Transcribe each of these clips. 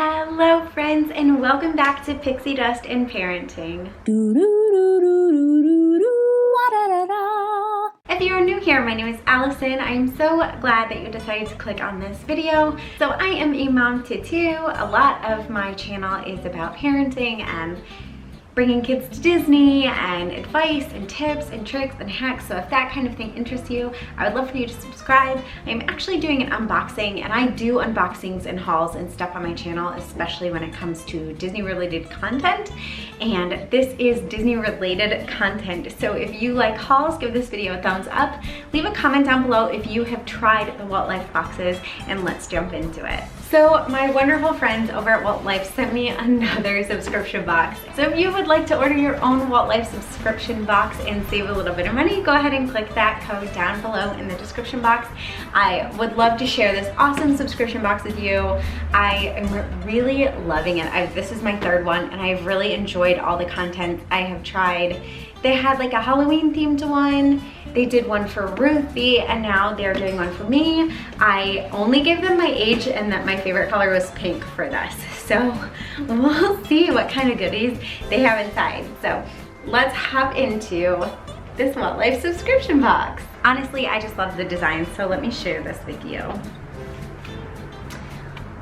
Hello friends, and welcome back to Pixie Dust and Parenting. If you are new here, my name is Allison. I am so glad that you decided to click on this video. So I am a mom to two. A lot of my channel is about parenting and bringing kids to Disney and advice and tips and tricks and hacks. So if that kind of thing interests you, I would love for you to subscribe. I'm actually doing an unboxing, and I do unboxings and hauls and stuff on my channel, especially when it comes to Disney related content. And this is Disney related content. So if you like hauls, give this video a thumbs up. Leave a comment down below if you have tried the Walt Life boxes, and let's jump into it. So my wonderful friends over at Walt Life sent me another subscription box. So if you would like to order your own Walt Life subscription box and save a little bit of money, go ahead and click that code down below in the description box. I would love to share this awesome subscription box with you. I am really loving it. This is my third one, and I've really enjoyed all the content I have tried. They had like a Halloween themed one. They did one for Ruthie, and now they're doing one for me. I only gave them my age and that my favorite color was pink for this. So we'll see what kind of goodies they have inside. So let's hop into this Walt Life subscription box. Honestly, I just love the design, so let me share this with you.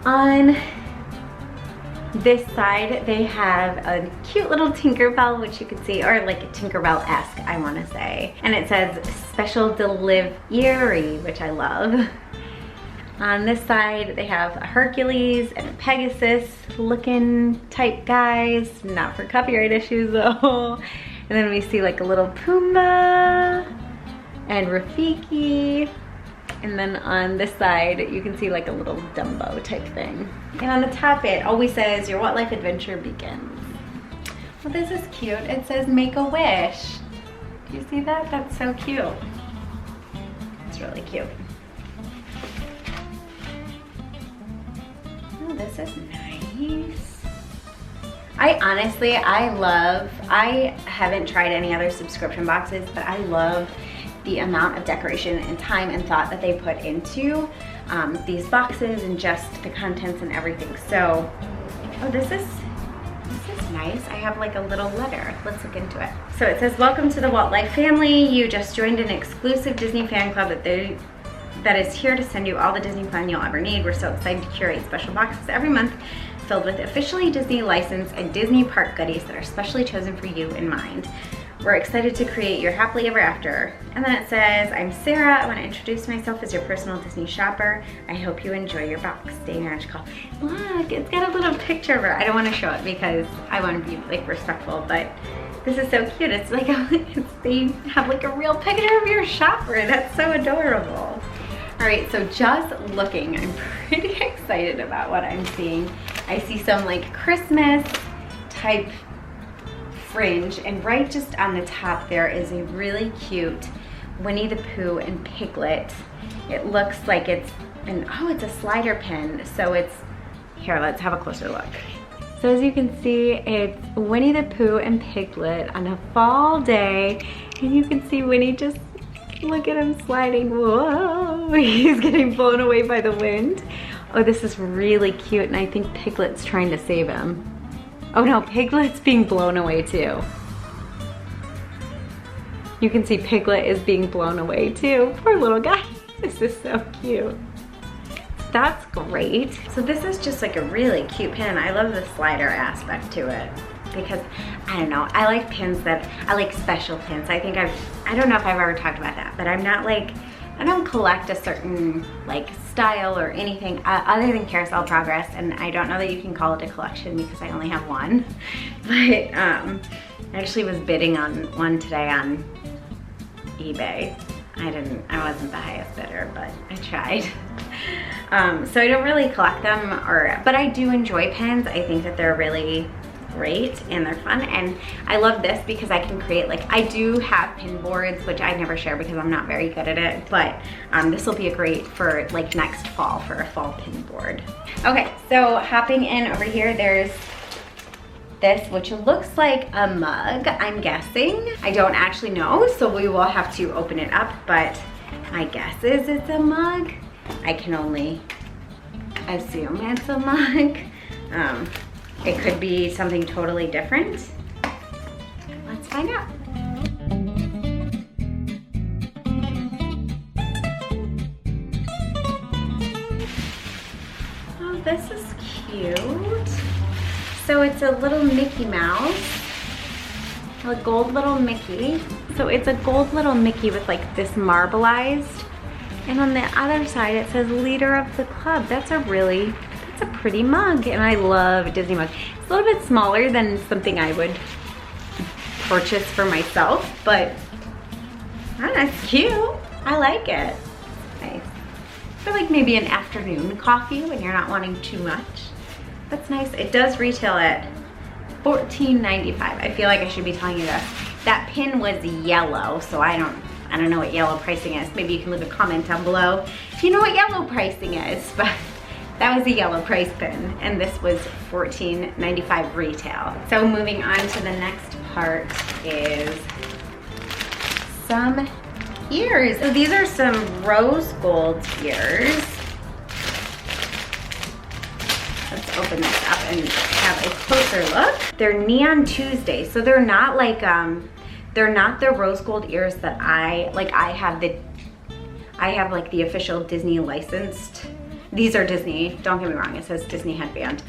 On this side, they have a cute little Tinkerbell, which you can see, or like a Tinkerbell-esque, I want to say. And it says special delivery, which I love. On this side, they have a Hercules and a Pegasus looking type guys, not for copyright issues though. And then we see like a little Pumbaa and Rafiki. And then on this side, you can see like a little Dumbo type thing. And on the top, it always says, your Walt Life adventure begins. Well, this is cute. It says, make a wish. Do you see that? That's so cute. It's really cute. Oh, this is nice. I haven't tried any other subscription boxes, but I love the amount of decoration and time and thought that they put into these boxes and just the contents and everything. So, oh, this is nice. I have like a little letter. Let's look into it. So it says, welcome to the Walt Life family. You just joined an exclusive Disney fan club that is here to send you all the Disney fun you'll ever need. We're so excited to curate special boxes every month filled with officially Disney licensed and Disney park goodies that are specially chosen for you in mind. We're excited to create your happily ever after. And then it says, I'm Sarah. I want to introduce myself as your personal Disney shopper. I hope you enjoy your box. Stay magical. Look, it's got a little picture of her. I don't want to show it because I want to be like respectful, but this is so cute. It's like, they have like a real picture of your shopper. That's so adorable. All right, so just looking, I'm pretty excited about what I'm seeing. I see some like Christmas type fringe, and right just on the top there is a really cute Winnie the Pooh and Piglet. It looks like it's a slider pin. So it's, here, let's have a closer look. So as you can see, it's Winnie the Pooh and Piglet on a fall day, and you can see Winnie just, look at him sliding. Whoa, he's getting blown away by the wind. Oh, this is really cute, and I think Piglet's trying to save him. Oh no, Piglet's being blown away too. You can see Piglet is being blown away too. Poor little guy. This is so cute. That's great. So this is just like a really cute pin. I love the slider aspect to it because, I don't know, I like pins I like special pins. I don't know if I've ever talked about that, but I don't collect a certain like style or anything other than Carousel Progress, and I don't know that you can call it a collection because I only have one. But I actually was bidding on one today on eBay. I wasn't the highest bidder, but I tried. So I don't really collect them, but I do enjoy pins. I think that they're really great and they're fun, and I love this because I can create, like, I do have pin boards, which I never share because I'm not very good at it, but this will be great for like next fall for a fall pin board. Okay, so hopping in over here, there's this, which looks like a mug, I'm guessing. I don't actually know, so we will have to open it up, but my guess is it's a mug. I can only assume it's a mug. It could be something totally different. Let's find out. Oh, this is cute. So it's a little Mickey Mouse, a gold little Mickey. So it's a gold little Mickey with like this marbleized. And on the other side, it says leader of the club. That's a pretty mug. And I love Disney mug. It's a little bit smaller than something I would purchase for myself, but I don't know, it's cute. I like it. It's nice. For like maybe an afternoon coffee when you're not wanting too much. That's nice. It does retail at $14.95. I feel like I should be telling you this. That pin was yellow, so I don't know what yellow pricing is. Maybe you can leave a comment down below if you know what yellow pricing is, but that was a yellow price pin, and this was $14.95 retail. So moving on to the next part is some ears. So these are some rose gold ears. Let's open this up and have a closer look. They're Neon Tuesday, so they're not like they're not the rose gold ears that I have like the official Disney licensed. These are Disney, don't get me wrong, it says Disney headband.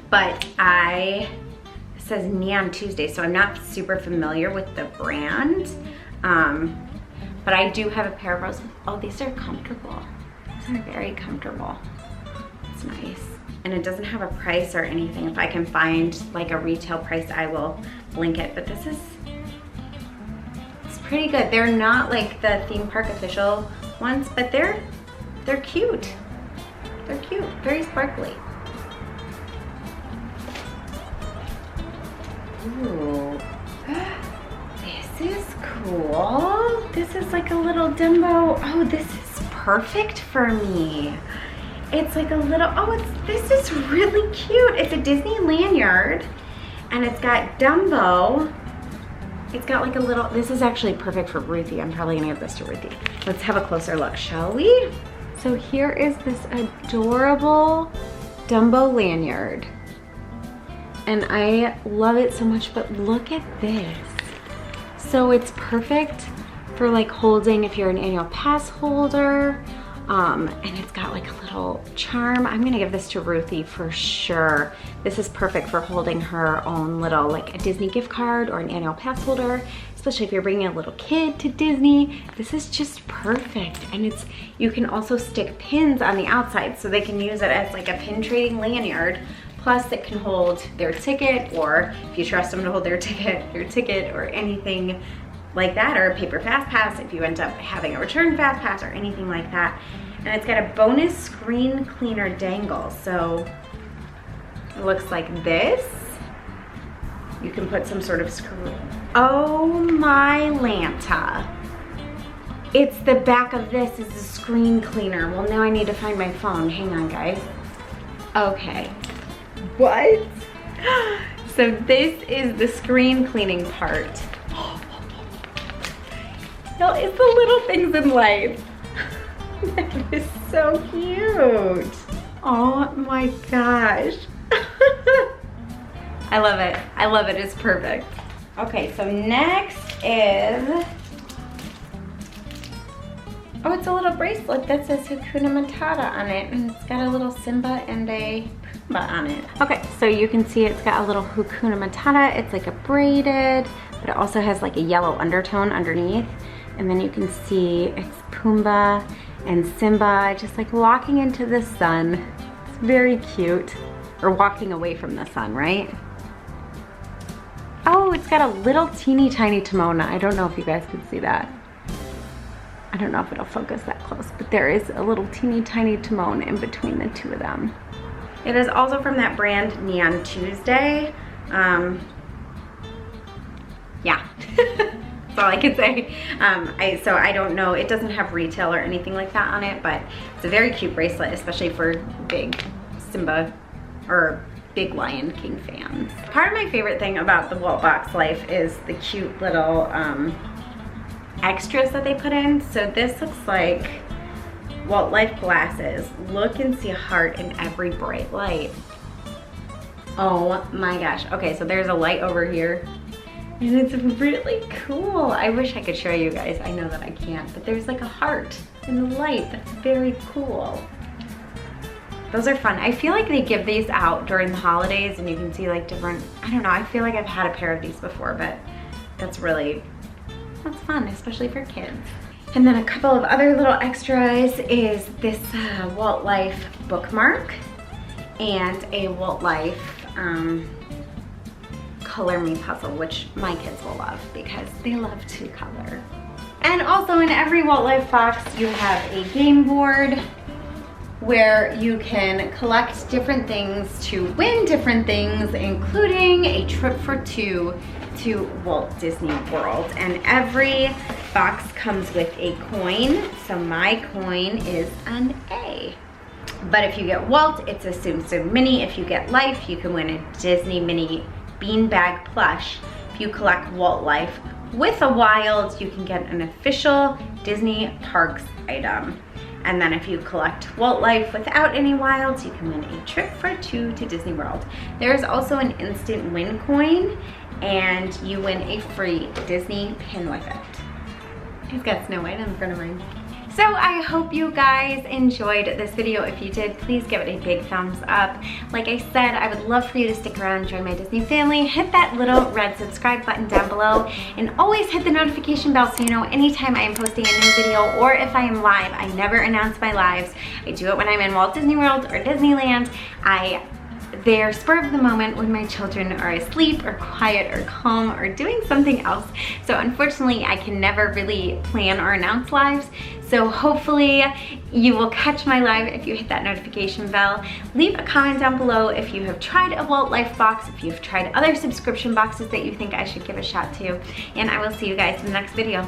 But it says Neon Tuesday, so I'm not super familiar with the brand. But I do have a pair of rose. Oh, these are comfortable. These are very comfortable. It's nice. And it doesn't have a price or anything. If I can find like a retail price, I will link it. But it's pretty good. They're not like the theme park official ones, but they're cute. They're cute, very sparkly. Ooh, this is cool. This is like a little Dumbo. Oh, this is perfect for me. It's like a little, this is really cute. It's a Disney lanyard and it's got Dumbo. It's got like a little, this is actually perfect for Ruthie. I'm probably gonna give this to Ruthie. Let's have a closer look, shall we? So here is this adorable Dumbo lanyard. And I love it so much, but look at this. So it's perfect for like holding if you're an annual pass holder. And it's got like a little charm. I'm gonna give this to Ruthie for sure. This is perfect for holding her own little, like a Disney gift card or an annual pass holder, especially if you're bringing a little kid to Disney. This is just perfect. And you can also stick pins on the outside so they can use it as like a pin trading lanyard. Plus it can hold their ticket, or if you trust them to hold their ticket or anything like that, or a paper fast pass if you end up having a return fast pass or anything like that. And it's got a bonus screen cleaner dangle. So it looks like this. You can put some sort of screw. Oh my Lanta. It's the back of this is the screen cleaner. Well, now I need to find my phone. Hang on, guys. Okay. What? So this is the screen cleaning part. No, it's the little things in life. That is so cute. Oh my gosh. I love it. I love it. It's perfect. Okay, so next is, oh, it's a little bracelet that says Hakuna Matata on it, and it's got a little Simba and a Pumbaa on it. Okay, so you can see it's got a little Hakuna Matata. It's like a braided, but it also has like a yellow undertone underneath. And then you can see it's Pumbaa and Simba just like walking into the sun. It's very cute. Or walking away from the sun, right? Oh, it's got a little teeny tiny Timon. I don't know if you guys can see that. I don't know if it'll focus that close, but there is a little teeny tiny Timon in between the two of them. It is also from that brand Neon Tuesday. Yeah. That's all I can say. So I don't know, it doesn't have retail or anything like that on it, but it's a very cute bracelet, especially for big Simba or big Lion King fans. Part of my favorite thing about the Walt Box Life is the cute little extras that they put in. So this looks like Walt Life glasses. Look and see a heart in every bright light. Oh my gosh. Okay, so there's a light over here. And it's really cool. I wish I could show you guys. I know that I can't, but there's like a heart in the light. That's very cool. Those are fun. I feel like they give these out during the holidays and you can see like different, I don't know, I feel like I've had a pair of these before, but that's fun, especially for kids. And then a couple of other little extras is this Walt Life bookmark and a Walt Life color me puzzle, which my kids will love because they love to color. And also in every Walt Life box you have a game board where you can collect different things to win different things, including a trip for two to Walt Disney World. And every box comes with a coin, so my coin is an A. But if you get Walt, it's a Tsum Tsum Mini. If you get Life, you can win a Disney Mini beanbag plush. If you collect Walt Life with a Wild, you can get an official Disney Parks item. And then if you collect Walt Life without any Wilds, you can win a trip for two to Disney World. There's also an instant win coin, and you win a free Disney pin with it. He's got Snow White in front of mine. So I hope you guys enjoyed this video. If you did, please give it a big thumbs up. Like I said, I would love for you to stick around and join my Disney family. Hit that little red subscribe button down below and always hit the notification bell so you know anytime I am posting a new video or if I am live. I never announce my lives. I do it when I'm in Walt Disney World or Disneyland. They're spur of the moment when my children are asleep or quiet or calm or doing something else. So unfortunately, I can never really plan or announce lives. So hopefully you will catch my live if you hit that notification bell. Leave a comment down below if you have tried a Walt Life box, if you've tried other subscription boxes that you think I should give a shot to. And I will see you guys in the next video.